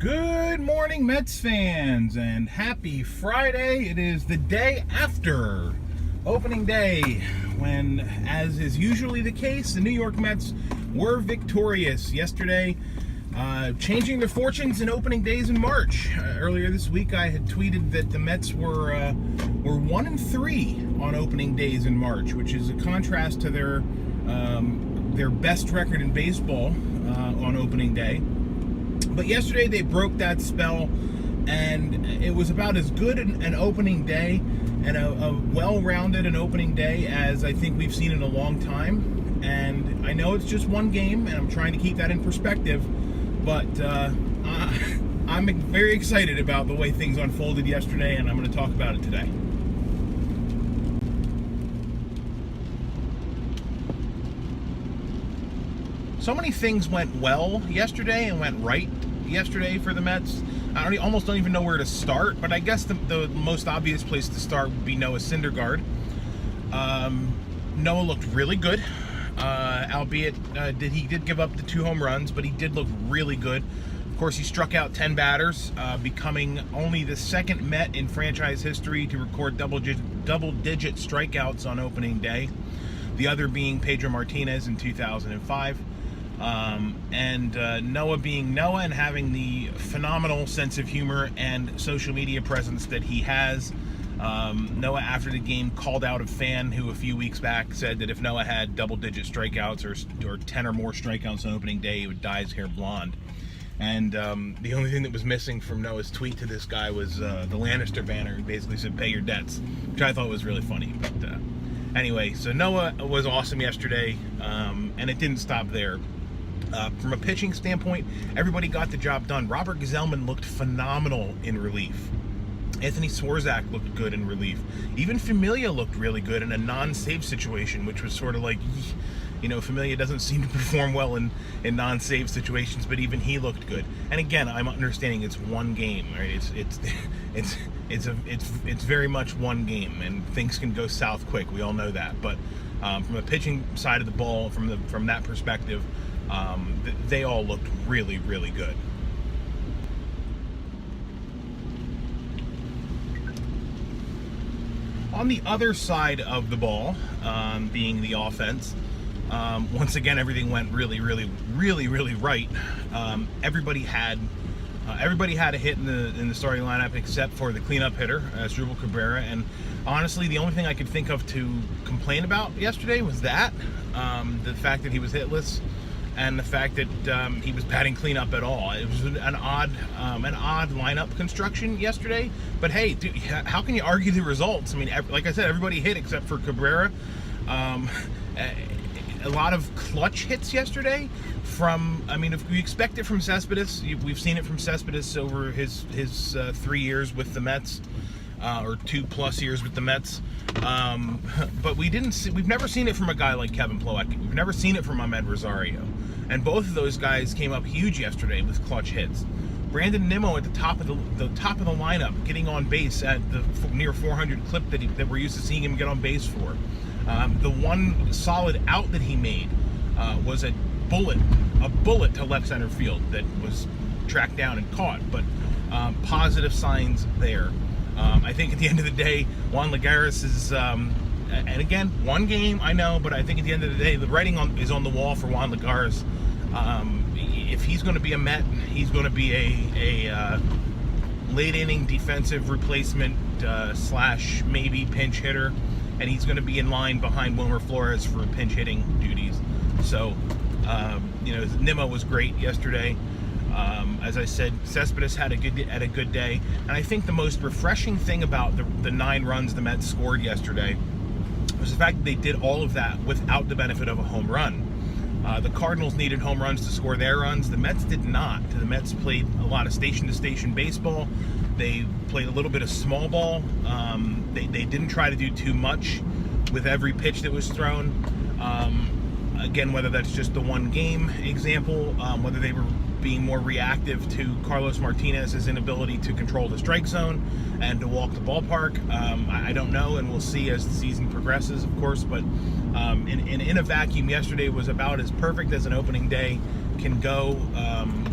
Good morning, Mets fans, and happy Friday. It is the day after opening day when, as is usually the case, the New York Mets were victorious yesterday, changing their fortunes in opening days in March. Earlier this week, I had tweeted that the Mets were 1-3 on opening days in March, which is a contrast to their best record in baseball on opening day. But yesterday they broke that spell, and it was about as good an opening day and a well-rounded an opening day as I think we've seen in a long time. And I know it's just one game, and I'm trying to keep that in perspective, but I'm very excited about the way things unfolded yesterday, and I'm going to talk about it today. So many things went well yesterday and went right yesterday for the Mets. I almost don't even know where to start, but I guess the most obvious place to start would be Noah Syndergaard. Noah looked really good, albeit he did give up the 2 home runs, but he did look really good. Of course, he struck out 10 batters, becoming only the second Met in franchise history to record double-digit strikeouts on opening day, the other being Pedro Martinez in 2005. Noah being Noah and having the phenomenal sense of humor and social media presence that he has. Noah, after the game, called out a fan who a few weeks back said that if Noah had double-digit strikeouts or 10 or more strikeouts on opening day, he would dye his hair blonde. And the only thing that was missing from Noah's tweet to this guy was the Lannister banner. He basically said, "Pay your debts," which I thought was really funny. But anyway, so Noah was awesome yesterday, and it didn't stop there. From a pitching standpoint, everybody got the job done. Robert Gsellman looked phenomenal in relief. Anthony Swarzak looked good in relief. Even Familia looked really good in a non-save situation, which was sort of like, Familia doesn't seem to perform well in non-save situations, but even he looked good. And again, I'm understanding it's one game, right? It's very much one game, and things can go south quick. We all know that. But from a pitching side of the ball, from that perspective, they all looked really, really good. On the other side of the ball, being the offense, once again, everything went really, really, really, really right. Everybody had a hit in the starting lineup except for the cleanup hitter, Asdrubal Cabrera. And honestly, the only thing I could think of to complain about yesterday was that the fact that he was hitless, and the fact that he was batting cleanup at all. It was an odd lineup construction yesterday. But hey, dude, how can you argue the results? I mean, like I said, everybody hit except for Cabrera. A lot of clutch hits yesterday. If we expect it from Cespedes, we've seen it from Cespedes over his 3 years with the Mets, or 2+ years with the Mets. But we've never seen it from a guy like Kevin Plawecki. We've never seen it from Ahmed Rosario. And both of those guys came up huge yesterday with clutch hits. Brandon Nimmo at the top of the lineup, getting on base at the near 400 clip that we're used to seeing him get on base for. The one solid out that he made was a bullet to left center field that was tracked down and caught. But positive signs there. I think at the end of the day, Juan Lagares is, and again, one game, I know, but I think at the end of the day, the writing is on the wall for Juan Lagares. If he's going to be a Met, he's going to be a late inning defensive replacement / maybe pinch hitter, and he's going to be in line behind Wilmer Flores for pinch hitting duties. So, Nimmo was great yesterday. As I said, Cespedes had a good day, and I think the most refreshing thing about the 9 runs the Mets scored yesterday was the fact that they did all of that without the benefit of a home run. The Cardinals needed home runs to score their runs. The Mets did not. The Mets played a lot of station-to-station baseball. They played a little bit of small ball. They didn't try to do too much with every pitch that was thrown. Again, whether that's just the one game example, whether they were being more reactive to Carlos Martinez's inability to control the strike zone and to walk the ballpark, I don't know, and we'll see as the season progresses, of course. But in a vacuum, yesterday was about as perfect as an opening day can go,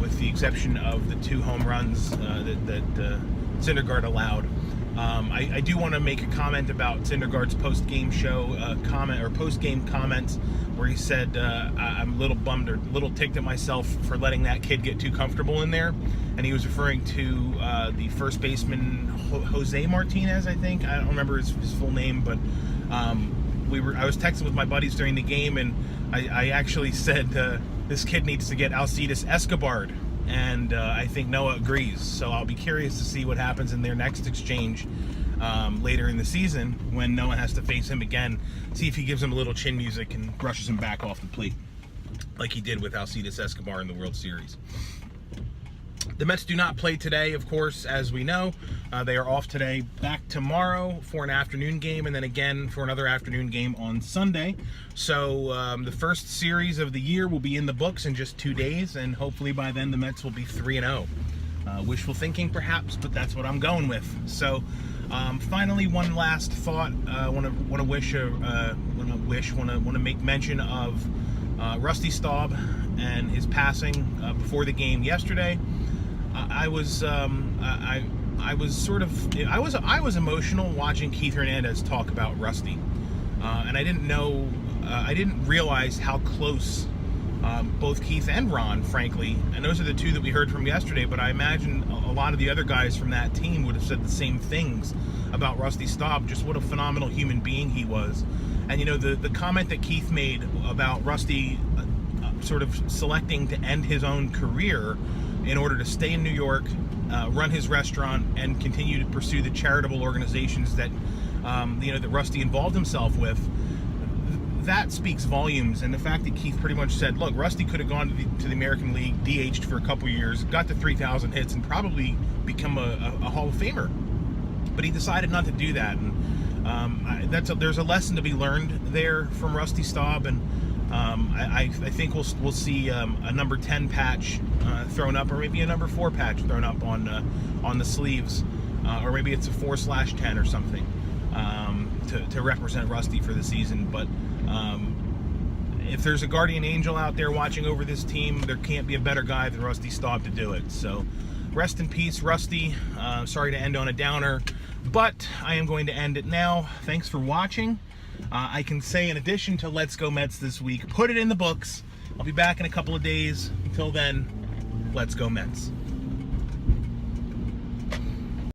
with the exception of the 2 home runs that Syndergaard allowed. I do want to make a comment about Syndergaard's post-game show post-game comments, where he said, I'm a little bummed or a little ticked at myself for letting that kid get too comfortable in there. And he was referring to the first baseman, Jose Martinez, I think. I don't remember his full name, but I was texting with my buddies during the game, and I actually said, this kid needs to get Alcides Escobar. And I think Noah agrees. So I'll be curious to see what happens in their next exchange later in the season, when Noah has to face him again. See if he gives him a little chin music and brushes him back off the plate, like he did with Alcides Escobar in the World Series. The Mets do not play today, of course, as we know. They are off today, back tomorrow for an afternoon game, and then again for another afternoon game on Sunday. So the first series of the year will be in the books in just 2 days, and hopefully by then the Mets will be 3-0. Wishful thinking, perhaps, but that's what I'm going with. So finally, one last thought. I want to make mention of Rusty Staub and his passing before the game yesterday. I was emotional watching Keith Hernandez talk about Rusty, and I didn't realize how close both Keith and Ron, frankly, and those are the 2 that we heard from yesterday, but I imagine a lot of the other guys from that team would have said the same things about Rusty Staub, just what a phenomenal human being he was. And the comment that Keith made about Rusty sort of selecting to end his own career in order to stay in New York, run his restaurant, and continue to pursue the charitable organizations that that Rusty involved himself with, that speaks volumes. And the fact that Keith pretty much said, look, Rusty could have gone to the American League, DH'd for a couple years, got to 3,000 hits, and probably become a Hall of Famer. But he decided not to do that. And there's a lesson to be learned there from Rusty Staub. And I think we'll see a number 10 patch thrown up, or maybe a number 4 patch thrown up on the sleeves, or maybe it's a 4/10 or something, to represent Rusty for the season. But if there's a guardian angel out there watching over this team, there can't be a better guy than Rusty Staub to do it. So rest in peace, Rusty. Sorry to end on a downer, but I am going to end it now. Thanks for watching. I can say, in addition to Let's Go Mets this week, put it in the books. I'll be back in a couple of days. Until then, let's go Mets.